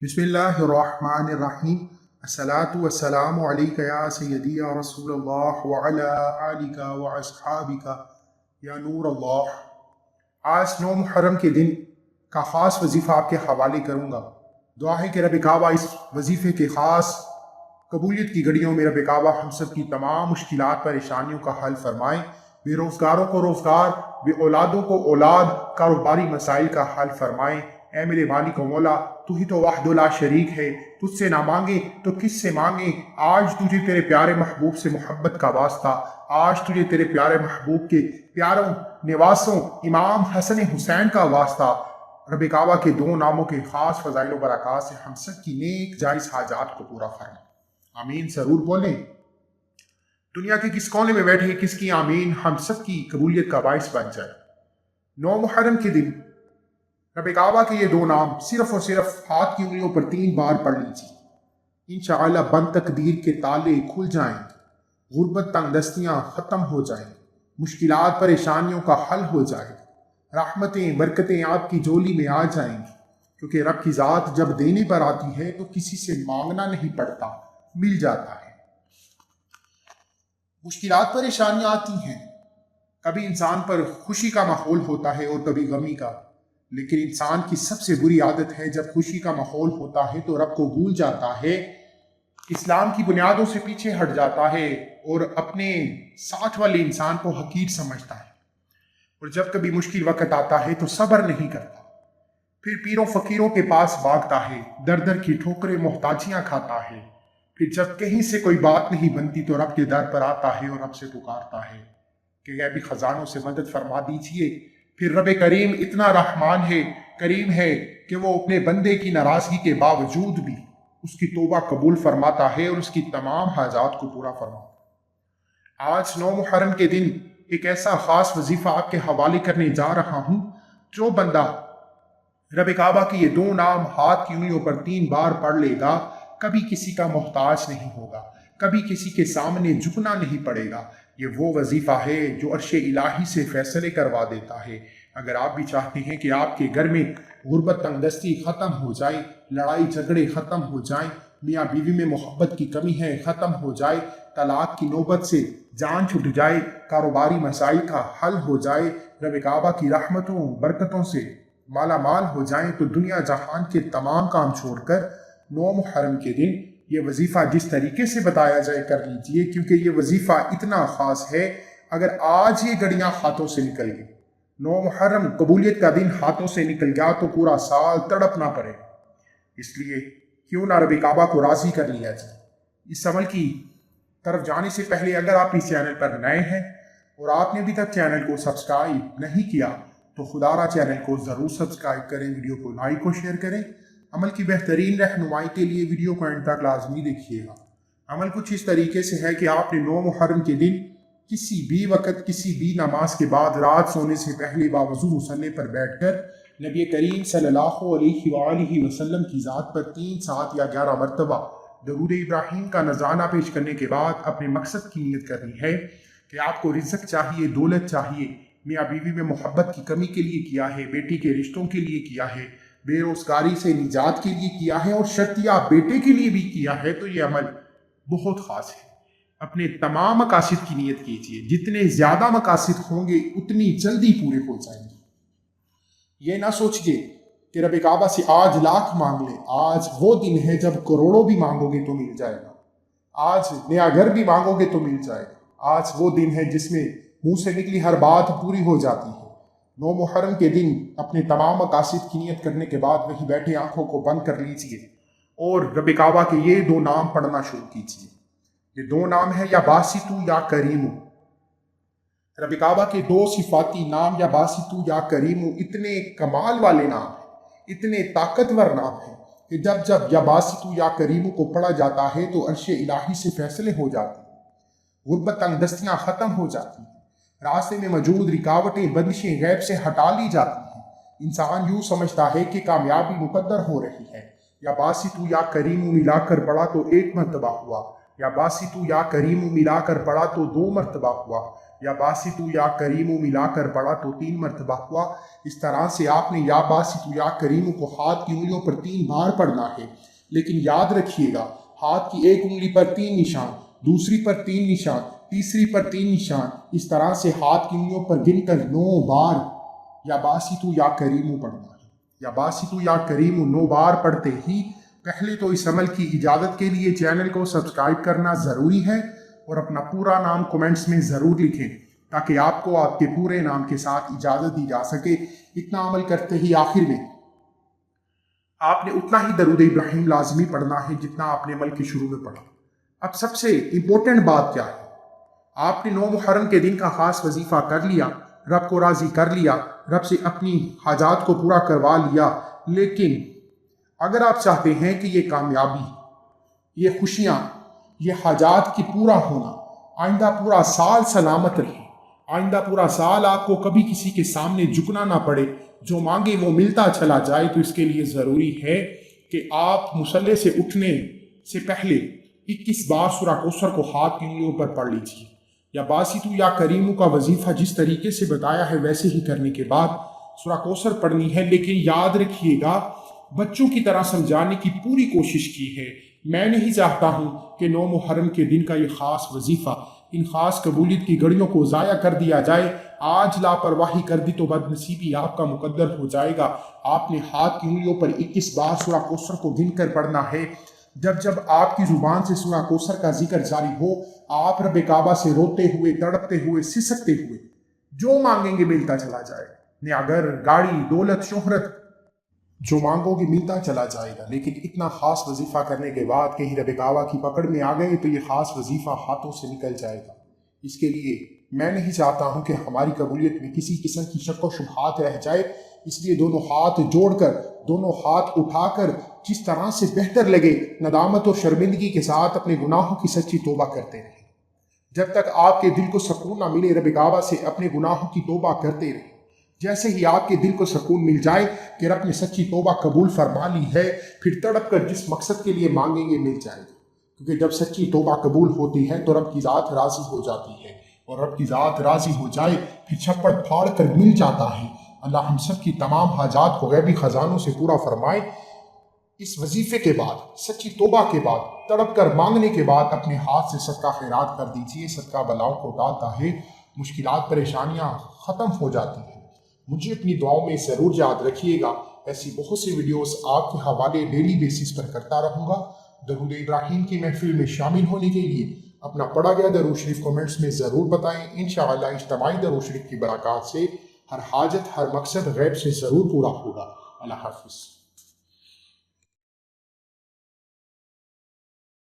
बिस्मिल्लाहिर्रहमानिर्रहीम। अस्सलातु वस्सलामु अलैका या सय्यदी या रसूल अल्लाह व अला आलिका व अस्हाबिका या नूर अल्लाह। आज 9 मुहर्रम के दिन का ख़ास वजीफ़ा आपके हवाले करूँगा। दुआ है कि रब काबा इस वजीफ़े के ख़ास कबूलियत की घड़ियों में रब काबा हम सब की तमाम मुश्किलात परेशानियों का हल फरमाएँ, बेरोज़गारों को रोज़गार, बे औलादों को औलाद, कारोबारी मसाइल का हल फरमाएँ। ऐ मेरे मालिक मौला, तू ही तो वहदुल्ला शरीक है, तुझसे ना मांगे तो किससे मांगे। आज तुझे तेरे प्यारे महबूब से मोहब्बत का वास्ता, आज तुझे तेरे प्यारे महबूब के प्यारों निवासों इमाम हसन हुसैन का वास्ता। रब काबा के 2 नामों के खास फजाइल व बरक़ात से हम सब की नेक जायज़ हाजात को पूरा फरमा। आमीन ज़रूर बोलें। दुनिया के किस कोने में बैठे किसकी आमीन हम सब की कबूलियत का बाइस बन जाए। 9 मुहर्रम के दिन रब काबा के ये 2 नाम सिर्फ और सिर्फ हाथ की उंगलियों पर 3 बार पढ़ लीजिए। इंशाअल्लाह बंद तकदीर के ताले खुल जाएंगे, गुर्बत तंगदस्तियां खत्म हो जाएंगी, मुश्किलात परेशानियों का हल हो जाएगा, रहमतें बरकतें आपकी झोली में आ जाएंगी। क्योंकि रब की ज़ात जब देने पर आती है तो किसी से मांगना नहीं पड़ता, मिल जाता है। मुश्किलात परेशानियां आती हैं, कभी इंसान पर खुशी का माहौल होता है और कभी गमी का। लेकिन इंसान की सबसे बुरी आदत है जब खुशी का माहौल होता है तो रब को भूल जाता है, इस्लाम की बुनियादों से पीछे हट जाता है और अपने साथ वाले इंसान को हकीर समझता है। और जब कभी मुश्किल वक्त आता है तो सब्र नहीं करता, फिर पीरों फकीरों के पास भागता है, दर दर की ठोकरें मोहताजियां खाता है। फिर जब कहीं से कोई बात नहीं बनती तो रब के दर पर आता है और रब से पुकारता है कि गैबी खजानों से मदद फरमा दीजिए। फिर रब करीम इतना रहमान है, करीम है कि वो अपने बंदे की नाराजगी के बावजूद भी उसकी तौबा कबूल फरमाता है और उसकी तमाम हाजात को पूरा फरमाता है। आज 9 मुहर्रम के दिन एक ऐसा खास वजीफा आपके हवाले करने जा रहा हूं। जो बंदा रब काबा के ये 2 नाम हाथ की उंगलियों पर 3 बार पढ़ लेगा, कभी किसी का मोहताज नहीं होगा, कभी किसी के सामने झुकना नहीं पड़ेगा। ये वो वजीफा है जो अर्शे इलाही से फैसले करवा देता है। अगर आप भी चाहते हैं कि आपके घर में गुर्बत तंगदस्ती खत्म हो जाए, लड़ाई झगड़े खत्म हो जाए, मियाँ बीवी में मोहब्बत की कमी है खत्म हो जाए, तलाक की नौबत से जान छूट जाए, कारोबारी मसाइल का हल हो जाए, रब काबा की रहमतों बरकतों से माला माल हो जाए, तो दुनिया जहान के तमाम काम छोड़कर 9 मुहर्रम के दिन ये वजीफ़ा जिस तरीके से बताया जाए कर लीजिए, क्योंकि ये वजीफ़ा इतना ख़ास है। अगर आज ये घड़ियाँ हाथों से निकल गई, 9 मुहर्रम कबूलियत का दिन हाथों से निकल गया, तो पूरा साल तड़पना पड़े। इसलिए क्यों ना रब काबा को राज़ी कर लिया जाए। इस अमल की तरफ जाने से पहले अगर आप इस चैनल पर नए हैं और आपने अभी तक चैनल को सब्सक्राइब नहीं किया तो खुदारा चैनल को ज़रूर सब्सक्राइब करें, वीडियो को लाइक और शेयर करें। अमल की बेहतरीन रहनुमाई के लिए वीडियो को एंड तक लाजमी देखिएगा। अमल कुछ इस तरीके से है कि आपने 9 मुहर्रम के दिन किसी भी वक्त किसी भी नमाज के बाद रात सोने से पहले बावजूद मुसल्ले पर बैठकर नबी करीम सल्लल्लाहु अलैहि वसल्लम की ज़ात पर 3, 7 या 11 मरतबा दरूद इब्राहीम का नज़राना पेश करने के बाद अपने मकसद की नीयत करनी है कि आपको रिज़्क चाहिए, दौलत चाहिए, मियाँ बीवी में मोहब्बत की कमी के लिए किया है, बेटी के रिश्तों के लिए किया है, बेरोजगारी से निजात के लिए किया है और शर्तिया बेटे के लिए भी किया है, तो ये अमल बहुत खास है। अपने तमाम मकासिद की नीयत कीजिए। जितने ज्यादा मकासिद होंगे उतनी जल्दी पूरे हो जाएंगे। ये ना सोचिए कि रब काबा से आज लाख मांग ले, आज वो दिन है जब करोड़ों भी मांगोगे तो मिल जाएगा, आज नया घर भी मांगोगे तो मिल जाएगा, आज वो दिन है जिसमें मुंह से निकली हर बात पूरी हो जाती है। 9 मुहर्रम के दिन अपने तमाम मकासिद की नीयत करने के बाद वहीं बैठे आंखों को बंद कर लीजिए और रब काबा के ये 2 नाम पढ़ना शुरू कीजिए। ये 2 नाम है या बासितू या करीमू। रब काबा के 2 सिफाती नाम या बासितू या करीमू इतने कमाल वाले नाम हैं, इतने ताकतवर नाम हैं कि जब जब या बासितू या करीमू को पढ़ा जाता है तो अर्शे इलाही से फैसले हो जाते हैं, गुर्बत तंगदस्तियां खत्म हो जाती हैं, रास्ते में मौजूद रुकावटें बंदिशें गैब से हटा ली जाती हैं। इंसान यूं समझता है कि कामयाबी मुकद्दर हो रही है। या बासितू या करीमू मिलाकर पढ़ा तो 1 मरतबा हुआ, या बासितू या करीमू मिलाकर पढ़ा तो 2 मरतबा हुआ, یا باسطو یا کریمو ملا کر پڑھا تو 3 مرتبہ ہوا۔ اس طرح سے آپ نے یا باسطو یا کریمو کو ہاتھ کی انگلیوں پر 3 بار پڑھنا ہے، لیکن یاد رکھیے گا ہاتھ کی ایک انگلی پر 3 نشان، دوسری پر 3 نشان، تیسری پر 3 نشان، اس طرح سے ہاتھ کی انگلیوں پر گن کر 9 بار یا باسطو یا کریمو پڑھنا ہے۔ یا باسطو یا کریمو 9 بار پڑھتے ہی پہلے تو اس عمل کی اجازت کے لیے چینل کو سبسکرائب کرنا ضروری ہے اور اپنا پورا نام کمنٹس میں ضرور لکھیں تاکہ آپ کو آپ کے پورے نام کے ساتھ اجازت دی جا سکے۔ اتنا عمل کرتے ہی آخر میں آپ نے اتنا ہی درود ابراہیم لازمی پڑھنا ہے جتنا آپ نے عمل کے شروع میں پڑھا۔ اب سب سے امپورٹنٹ بات کیا ہے؟ آپ نے 9 محرم کے دن کا خاص وظیفہ کر لیا، رب کو راضی کر لیا، رب سے اپنی حاجات کو پورا کروا لیا، لیکن اگر آپ چاہتے ہیں کہ یہ کامیابی، یہ خوشیاں، یہ حاجات کی پورا ہونا آئندہ پورا سال سلامت رہے، آئندہ پورا سال آپ کو کبھی کسی کے سامنے جھکنا نہ پڑے، جو مانگے وہ ملتا چلا جائے، تو اس کے لیے ضروری ہے کہ آپ مصلی سے اٹھنے سے پہلے 21 بار سورہ کوثر کو ہاتھ کی انگلیوں پر پڑھ لیجیے۔ یا باسطو یا کریمو کا وظیفہ جس طریقے سے بتایا ہے ویسے ہی کرنے کے بعد سورہ کوثر پڑھنی ہے، لیکن یاد رکھیے گا بچوں کی طرح سمجھانے کی پوری کوشش کی ہے۔ میں نہیں چاہتا ہوں کہ 9 محرم کے دن کا یہ خاص وظیفہ ان خاص قبولیت کی گھڑیوں کو ضائع کر دیا جائے۔ آج لاپرواہی کر دی تو بد نصیبی آپ کا مقدر ہو جائے گا۔ آپ نے ہاتھ کی انگلیوں پر 21 بار سورہ کوثر کو گن کر پڑھنا ہے۔ جب جب آپ کی زبان سے سورہ کوثر کا ذکر جاری ہو، آپ رب کعبہ سے روتے ہوئے، تڑپتے ہوئے، سسکتے ہوئے جو مانگیں گے ملتا چلا جائے گا۔ نے اگر گاڑی، دولت، شہرت، جو مانگو گے ملتا چلا جائے گا۔ لیکن اتنا خاص وظیفہ کرنے کے بعد کہیں رب کعبہ کی پکڑ میں آ گئے تو یہ خاص وظیفہ ہاتھوں سے نکل جائے گا۔ اس کے لیے میں نہیں چاہتا ہوں کہ ہماری قبولیت میں کسی قسم کی شک و شبہات رہ جائے، اس لیے دونوں ہاتھ جوڑ کر، دونوں ہاتھ اٹھا کر جس طرح سے بہتر لگے ندامت اور شرمندگی کے ساتھ اپنے گناہوں کی سچی توبہ کرتے رہیں۔ جب تک آپ کے دل کو سکون نہ ملے رب کعبہ سے اپنے گناہوں کی توبہ کرتے رہیں۔ جیسے ہی آپ کے دل کو سکون مل جائے کہ رب نے سچی توبہ قبول فرما لی ہے، پھر تڑپ کر جس مقصد کے لیے مانگیں گے مل جائے گا، کیونکہ جب سچی توبہ قبول ہوتی ہے تو رب کی ذات راضی ہو جاتی ہے، اور رب کی ذات راضی ہو جائے پھر چھپڑ پھاڑ کر مل جاتا ہے۔ اللہ ہم سب کی تمام حاجات کو غیبی خزانوں سے پورا فرمائے۔ اس وظیفے کے بعد، سچی توبہ کے بعد، تڑپ کر مانگنے کے بعد اپنے ہاتھ سے صدقہ خیرات کر دیجئے۔ صدقہ بلاؤں کو ڈالتا ہے، مشکلات پریشانیاں ختم ہو جاتی ہیں۔ مجھے اپنی دعاؤں میں ضرور یاد رکھیے گا۔ ایسی بہت سی ویڈیوز آپ کے حوالے ڈیلی بیسس پر کرتا رہوں گا۔ درود ابراہیم کی محفل میں شامل ہونے کے لیے اپنا پڑھا گیا درود شریف کمنٹس میں ضرور بتائیں۔ انشاءاللہ اجتماعی درود شریف کی برکات سے ہر حاجت، ہر مقصد غیب سے ضرور پورا ہوگا۔ اللہ حافظ۔